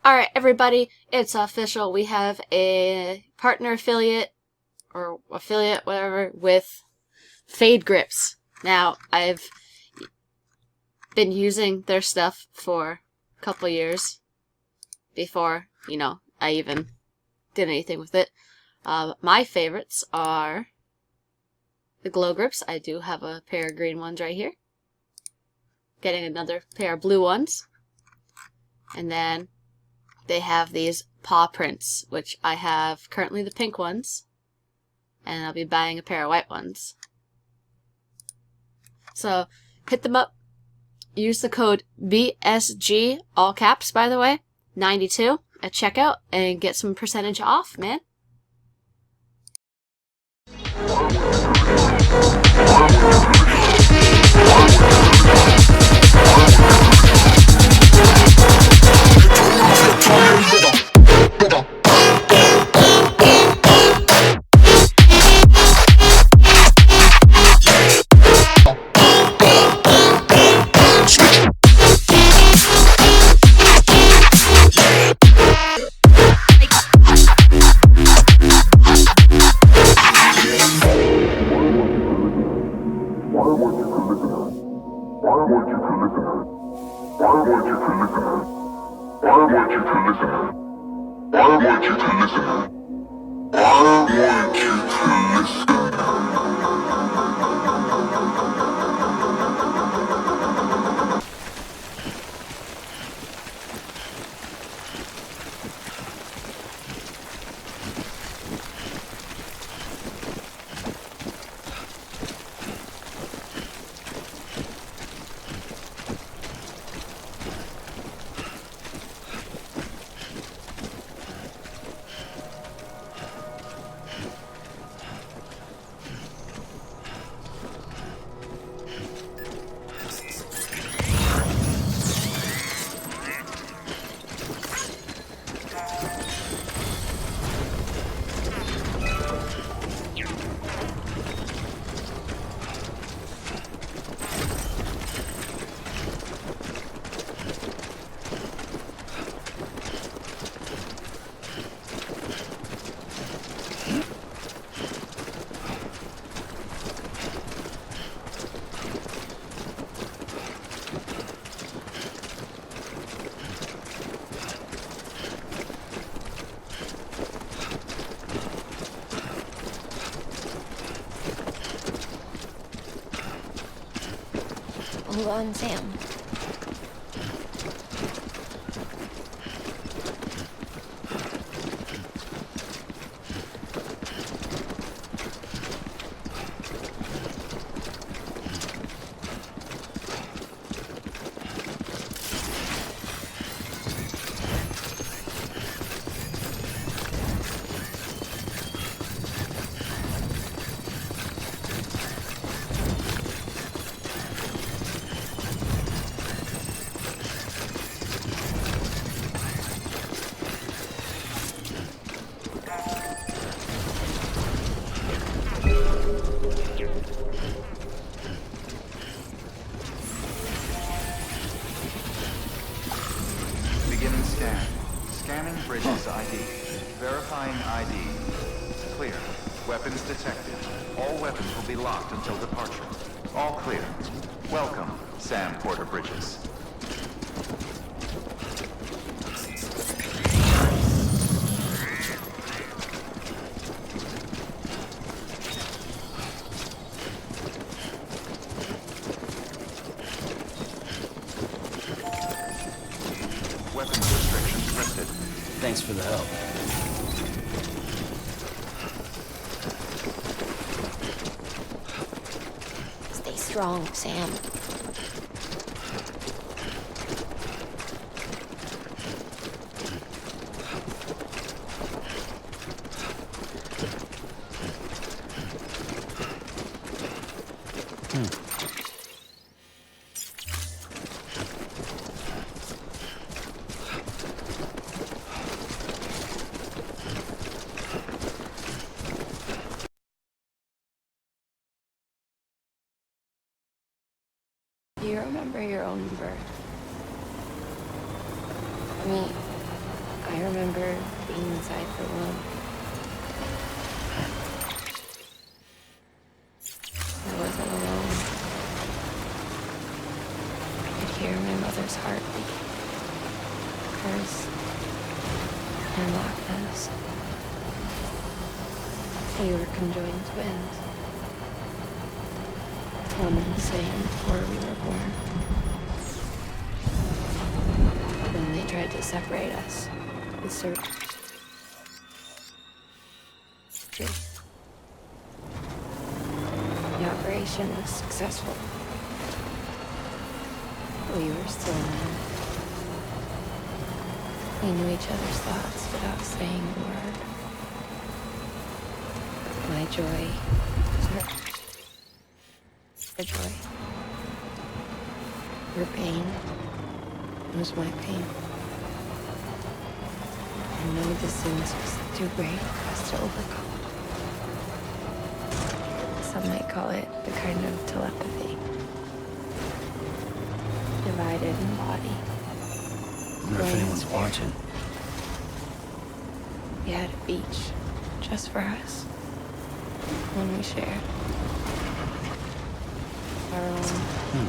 Alright, everybody, it's official. We have a partner affiliate, or affiliate, whatever, with Fade Grips. Now, I've been using their stuff for a couple years before, I even did anything with it. My favorites are the Glow Grips. I do have a pair of green ones right here. Getting another pair of blue ones. And then they have these paw prints, which I have currently the pink ones, and I'll be buying a pair of white ones. So hit them up. Use the code BSG, all caps by the way, 92 at checkout, and get some percentage off, man. Hold on, Sam. Beginning scan. Scanning Bridges ID. Verifying ID. Clear. Weapons detected. All weapons will be locked until departure. All clear. Welcome, Sam Porter Bridges. Weapons restrictions lifted. Thanks for the help. Stay strong, Sam. Do you remember your own birth? I mean, I remember being inside for alone. I wasn't alone. I could hear my mother's heartbeat. Hers. And Lochna's. They were conjoined twins. One and the same before we were born. Then they tried to separate us with surgery. The operation was successful. We were still men. We knew each other's thoughts without saying a word. My joy was her joy. Her pain was my pain. And no distance was too great for us to overcome. Some might call it a kind of telepathy. Divided in body. I wonder if anyone's watching. We had a beach just for us. One we shared. Our own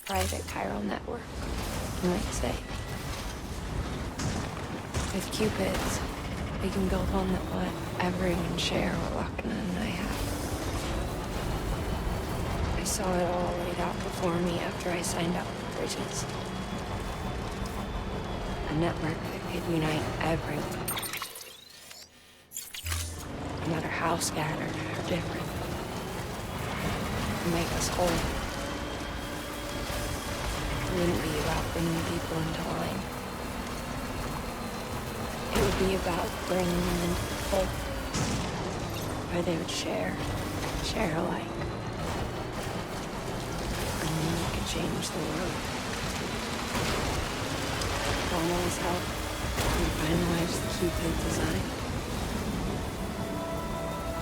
private chiral network, you might say. With Cupids, we can build on whatever you can share what Lochna and I have. I saw it all laid out before me after I signed up for Bridges. A network that could unite everyone. No matter how scattered or different. And make us whole. It wouldn't be about bringing people into line. It would be about bringing them into the fold. Where they would share alike. And then we could change the world. Almost help and finalize the Cupid design.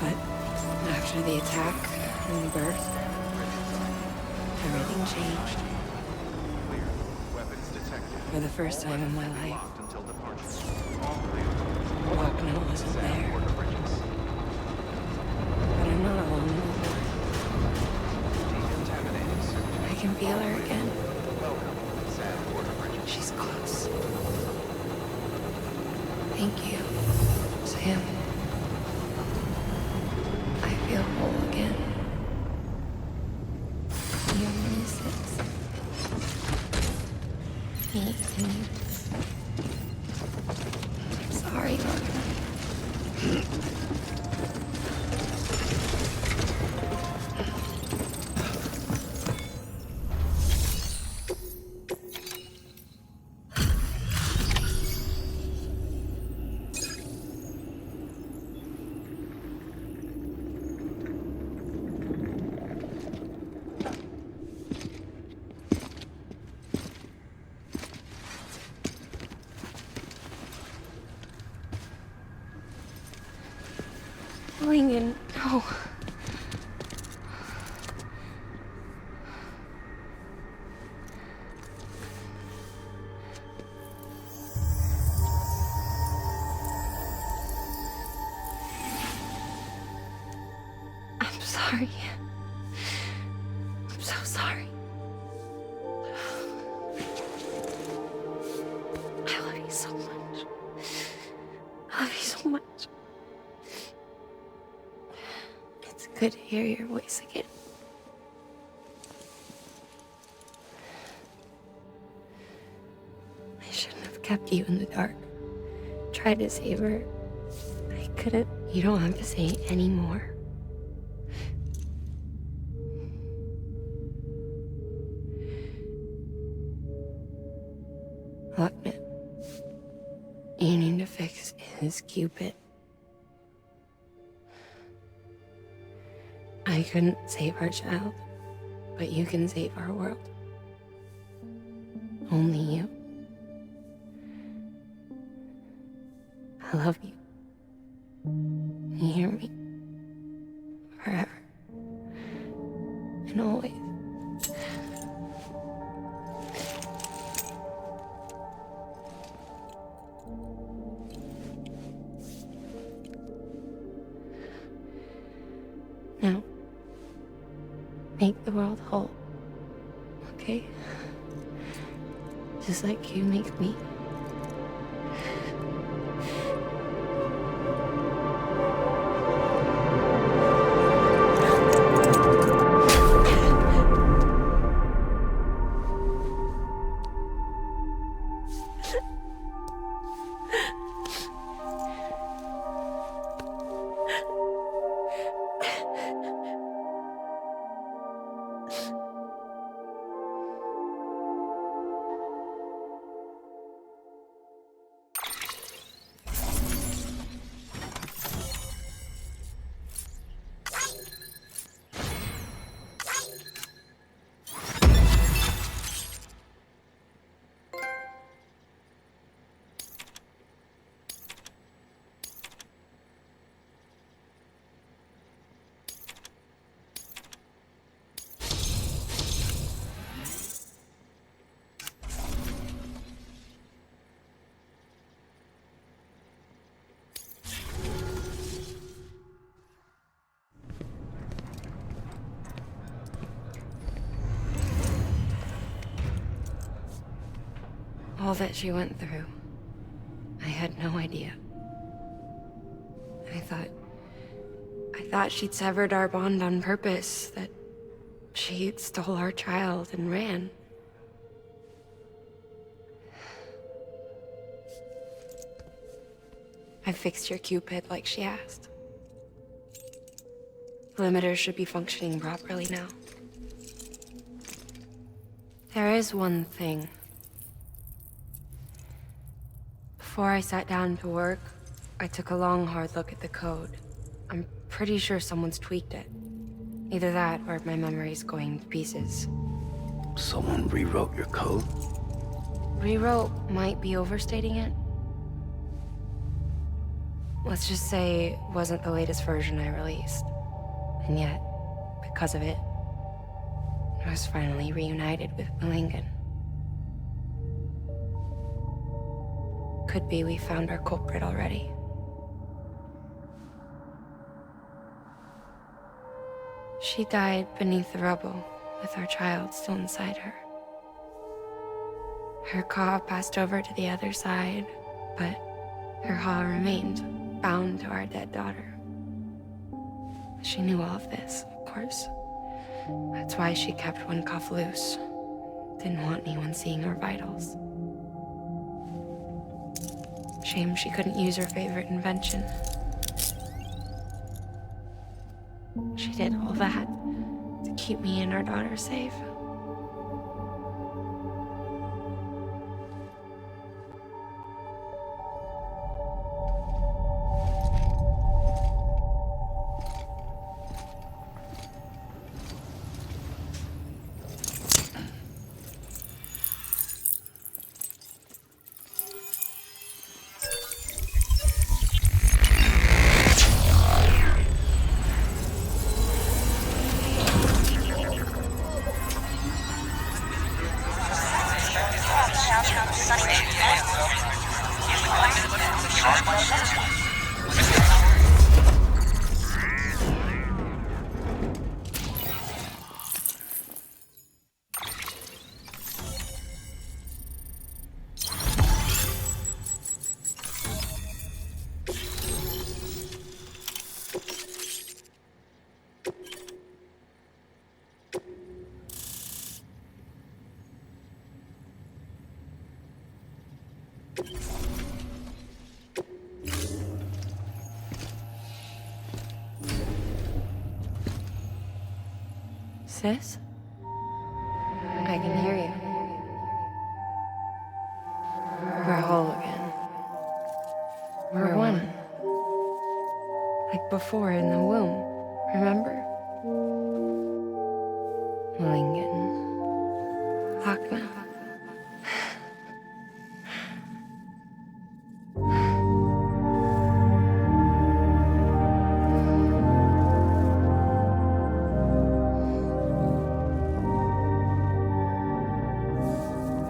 But after the attack and the birth, everything changed. Clear. Weapons detected. For the first time in my life, Locked until departure. All clear. Lochna wasn't there. Border bridges. But I'm not alone anymore. Decontaminating suit. I can feel her again. Welcome, Sand Border Bridges. She's close. Thank you, Sam. I feel whole again. You miss it. Me and you. I'm sorry, Lochna. Going in. No. I'm sorry. I'm so sorry. I love you so much. I love you so much. It's good to hear your voice again. I shouldn't have kept you in the dark. Tried to save her. I couldn't. You don't have to say any more. Lochna, you need to fix his Cupid. I couldn't save our child, but you can save our world. Only you. I love you. You hear me? Forever. And always. Now, make the world whole. Okay? Just like you make me. All that she went through, I had no idea. I thought she'd severed our bond on purpose, that she stole our child and ran. I fixed your Cupid like she asked. The limiter should be functioning properly now. There is one thing. Before I sat down to work, I took a long, hard look at the code. I'm pretty sure someone's tweaked it. Either that, or my memory's going to pieces. Someone rewrote your code? Rewrote might be overstating it. Let's just say it wasn't the latest version I released. And yet, because of it, I was finally reunited with Malingen. Could be we found our culprit already. She died beneath the rubble, with our child still inside her. Her Ka passed over to the other side, but her Ha remained, bound to our dead daughter. She knew all of this, of course. That's why she kept one cuff loose. Didn't want anyone seeing her vitals. Shame she couldn't use her favorite invention. She did all that to keep me and our daughter safe. Sis? I can hear you. We're whole again. We're one. Like before in the womb, remember? Malingen. Lakna.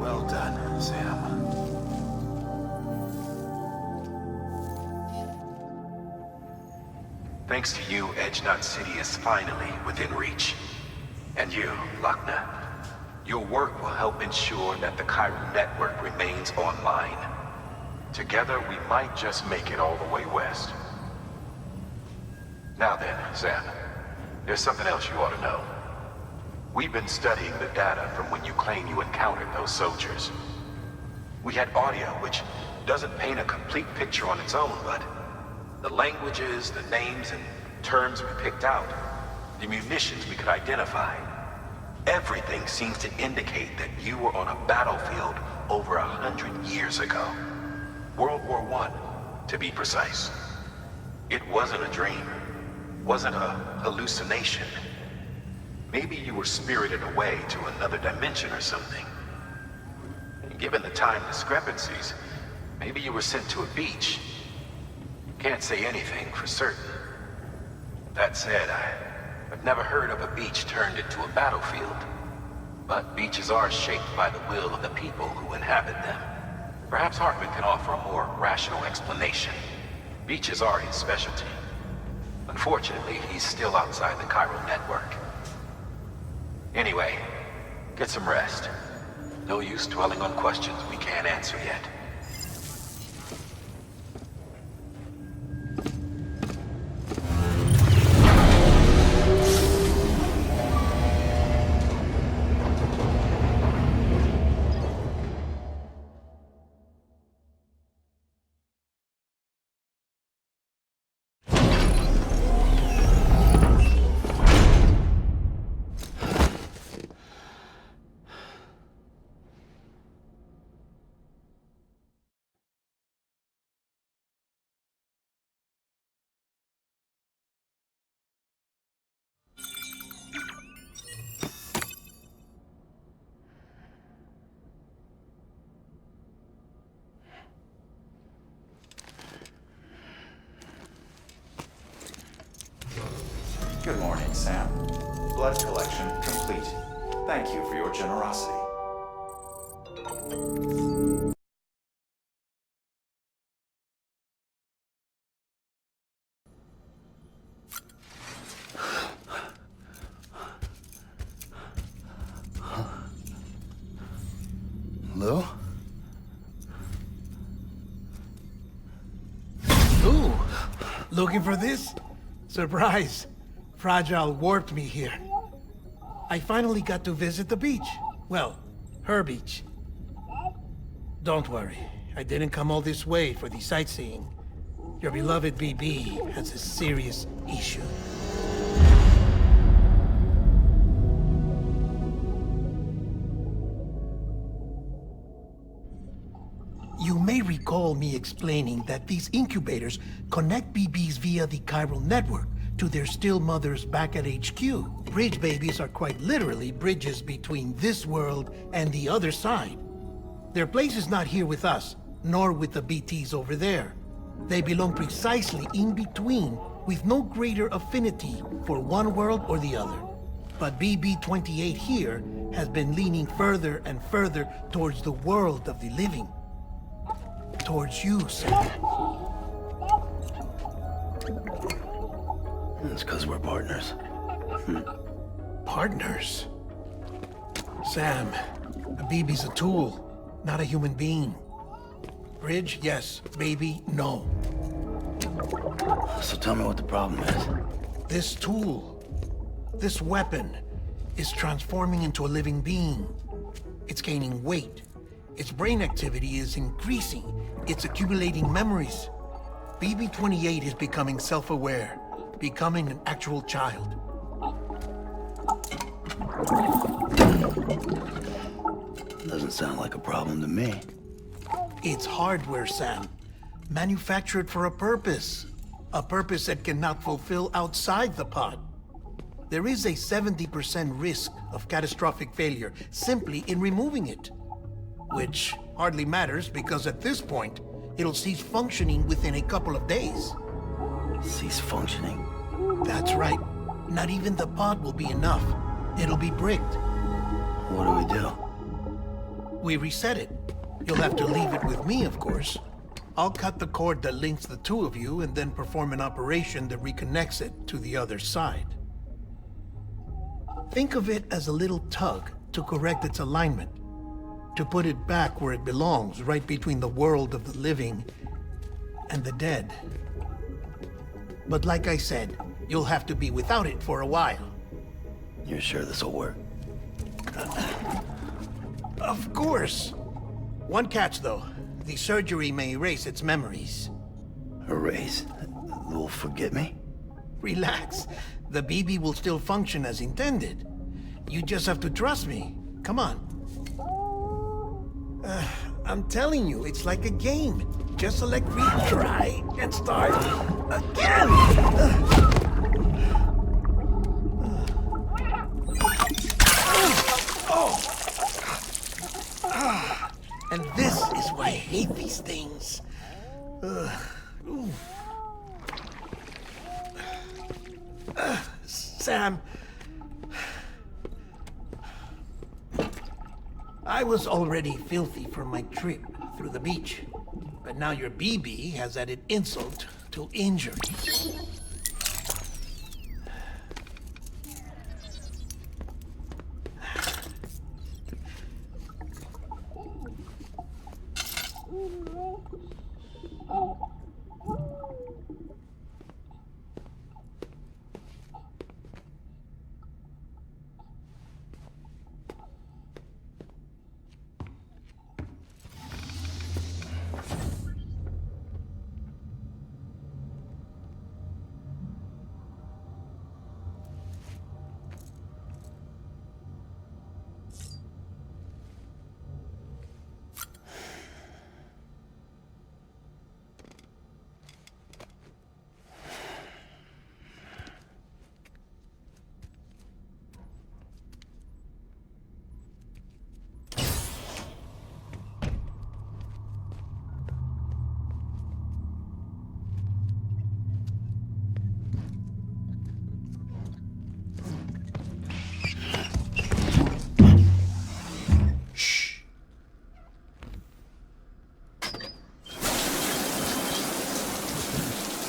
Well done, Sam. Thanks to you, Edge Knot City is finally within reach. And you, Lochner, your work will help ensure that the chiral network remains online. Together, we might just make it all the way west. Now then, Sam, there's something else you ought to know. We've been studying the data from when you claim you encountered those soldiers. We had audio, which doesn't paint a complete picture on its own, but the languages, the names, and terms we picked out, the munitions we could identify, everything seems to indicate that you were on a battlefield over 100 years ago. World War I, to be precise. It wasn't a dream. Wasn't a hallucination. Maybe you were spirited away to another dimension or something. Given the time discrepancies, maybe you were sent to a beach. Can't say anything for certain. That said, I've never heard of a beach turned into a battlefield. But beaches are shaped by the will of the people who inhabit them. Perhaps Hartman can offer a more rational explanation. Beaches are his specialty. Unfortunately, he's still outside the chiral network. Anyway, get some rest. No use dwelling on questions we can't answer yet. Good morning, Sam. Blood collection complete. Thank you for your generosity. Hello? Ooh, looking for this? Surprise. Fragile warped me here. I finally got to visit the beach. Well, her beach. Don't worry, I didn't come all this way for the sightseeing. Your beloved BB has a serious issue. You may recall me explaining that these incubators connect BBs via the chiral network to their still mothers back at HQ. Bridge babies are quite literally bridges between this world and the other side. Their place is not here with us, nor with the BTs over there. They belong precisely in between, with no greater affinity for one world or the other. But BB-28 here has been leaning further and further towards the world of the living. Towards you, Sam. It's because we're partners. Partners? Sam, a BB's a tool, not a human being. Bridge, yes. Baby, no. So tell me what the problem is. This tool, this weapon, is transforming into a living being. It's gaining weight. Its brain activity is increasing. It's accumulating memories. BB-28 is becoming self-aware, becoming an actual child. Doesn't sound like a problem to me. It's hardware, Sam. Manufactured for a purpose. A purpose that cannot fulfill outside the pod. There is a 70% risk of catastrophic failure simply in removing it. Which hardly matters because at this point, it'll cease functioning within a couple of days. Cease functioning? That's right. Not even the pod will be enough. It'll be bricked. What do? We reset it. You'll have to leave it with me, of course. I'll cut the cord that links the two of you and then perform an operation that reconnects it to the other side. Think of it as a little tug to correct its alignment, to put it back where it belongs, right between the world of the living and the dead. But like I said, you'll have to be without it for a while. You're sure this'll work? Of course. One catch, though. The surgery may erase its memories. Erase? They'll forget me? Relax. The BB will still function as intended. You just have to trust me. Come on. I'm telling you, it's like a game. Just select retry and start again! And this is why I hate these things. Sam, I was already filthy from my trip through the beach, but now your BB has added insult to injury.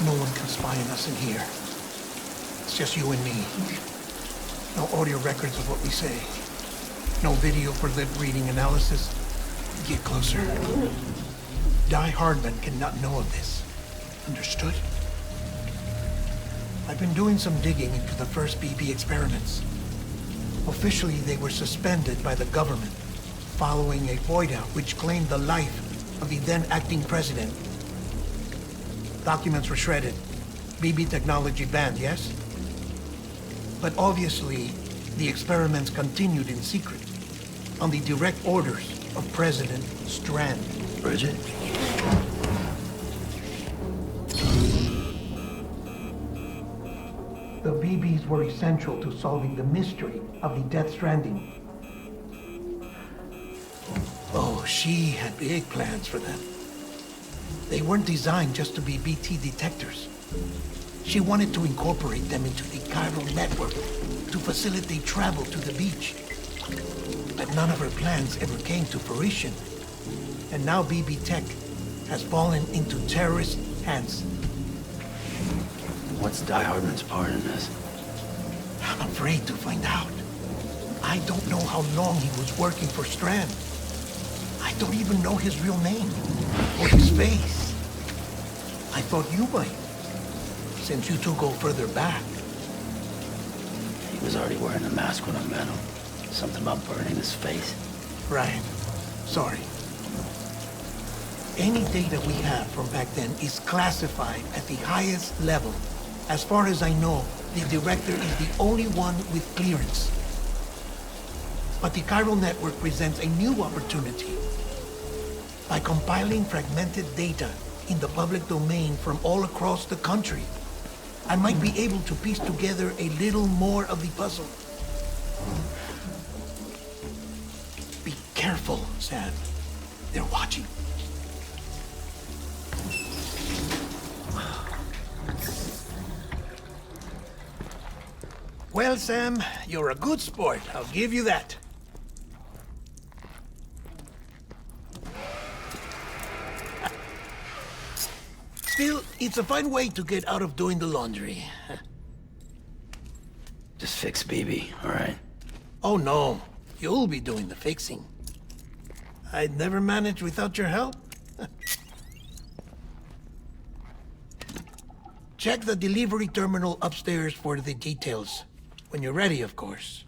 No one can spy on us in here. It's just you and me. No audio records of what we say. No video for lip reading analysis. Get closer. Die Hardman cannot know of this. Understood? I've been doing some digging into the first BB experiments. Officially, they were suspended by the government following a void out which claimed the life of the then acting president. Documents were shredded. BB technology banned, yes? But obviously, the experiments continued in secret, on the direct orders of President Strand. Bridget? The BBs were essential to solving the mystery of the Death Stranding. Oh, she had big plans for them. They weren't designed just to be BT detectors. She wanted to incorporate them into the chiral network to facilitate travel to the beach. But none of her plans ever came to fruition. And now BB Tech has fallen into terrorist hands. What's Die Hardman's part in this? I'm afraid to find out. I don't know how long he was working for Strand. I don't even know his real name or his face. I thought you might, since you two go further back. He was already wearing a mask when I met him. Something about burning his face. Right. Sorry. Any data we have from back then is classified at the highest level. As far as I know, the director is the only one with clearance. But the chiral network presents a new opportunity. By compiling fragmented data in the public domain from all across the country, I might be able to piece together a little more of the puzzle. Be careful, Sam. They're watching. Well, Sam, you're a good sport. I'll give you that. It's a fine way to get out of doing the laundry. Just fix BB, all right? Oh no, you'll be doing the fixing. I'd never manage without your help. Check the delivery terminal upstairs for the details. When you're ready, of course.